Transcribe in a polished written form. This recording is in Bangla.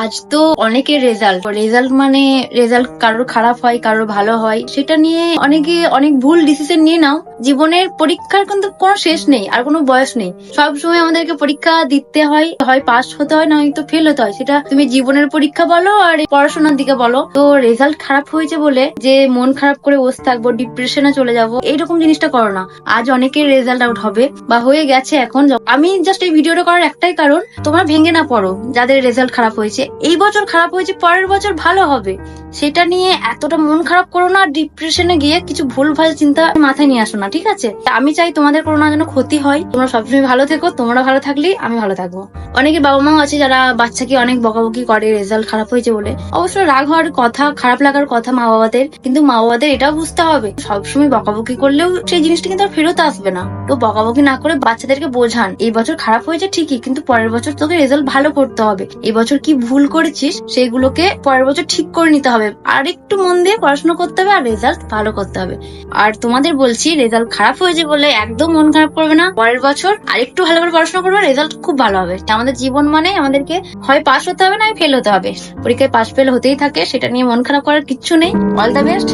আজ তো অনেকের রেজাল্ট মানে রেজাল্ট কারোর খারাপ হয় কারোর ভালো হয়, সেটা নিয়ে অনেকে অনেক ভুল ডিসিশন নিয়ে নাও। জীবনের পরীক্ষার কিন্তু কোনো শেষ নেই আর কোনো বয়স নেই। সব সময় আমাদেরকে পরীক্ষা দিতে হয়, হয় পাস হতে হয় না হয়তো ফেল হতে হয়। সেটা তুমি জীবনের পরীক্ষা বলো আর পড়াশোনার দিকে বলো। তো রেজাল্ট খারাপ হয়েছে বলে যে মন খারাপ করে বসে থাকবো, ডিপ্রেশনে চলে যাবো, এইরকম জিনিসটা করো না। আজ অনেকের রেজাল্ট আউট হবে বা হয়ে গেছে এখন। আমি জাস্ট এই ভিডিওটা করার একটাই কারণ, তোমরা ভেঙে না পড়ো। যাদের রেজাল্ট খারাপ হয়েছে, এই বছর খারাপ হয়েছে, পরের বছর ভালো হবে, সেটা নিয়ে এতটা মন খারাপ করো না। ডিপ্রেশনে গিয়ে কিছু ভুলভাল চিন্তা মাথায় নিয়ে আসো না, ঠিক আছে? আমি চাই তোমাদের কোনো না যেন ক্ষতি হয়, তোমরা সবসময় ভালো থেকো। তোমরা ভালো থাকলেই আমি ভালো থাকবো। অনেকে বাবা মাও আছে যারা বাচ্চাকে অনেক বকাবকি করে রেজাল্ট খারাপ হয়েছে বলে। অবশ্য রাগ হওয়ার কথা, খারাপ লাগার কথা মা বাবাদের, কিন্তু মা বাবাদের এটাও বুঝতে হবে সবসময় বকাবকি করলেও সেই জিনিসটা কিন্তু আর ফেরত আসবে না। তো বকাবকি না করে বাচ্চাদেরকে বোঝান, এই বছর খারাপ হয়েছে ঠিকই, কিন্তু পরের বছর তোকে রেজাল্ট ভালো করতে হবে। এই বছর কি ভুল করেছিস সেগুলোকে পরের বছর ঠিক করে নিতে হবে, আর একটু মন দিয়ে পড়াশোনা করতে হবে আর রেজাল্ট ভালো করতে হবে। আর তোমাদের বলছি, রেজাল্ট খারাপ হয়েছে বলে একদম মন খারাপ করবে না। পরের বছর আর একটু ভালো করে পড়াশোনা করবে, রেজাল্ট খুব ভালো হবে। আমাদের জীবন মানে আমাদেরকে হয় পাস হতে হবে না ফেল হতে হবে। পরীক্ষায় পাস ফেল হতেই থাকে, সেটা নিয়ে মন খারাপ করার কিচ্ছু নেই। All the best.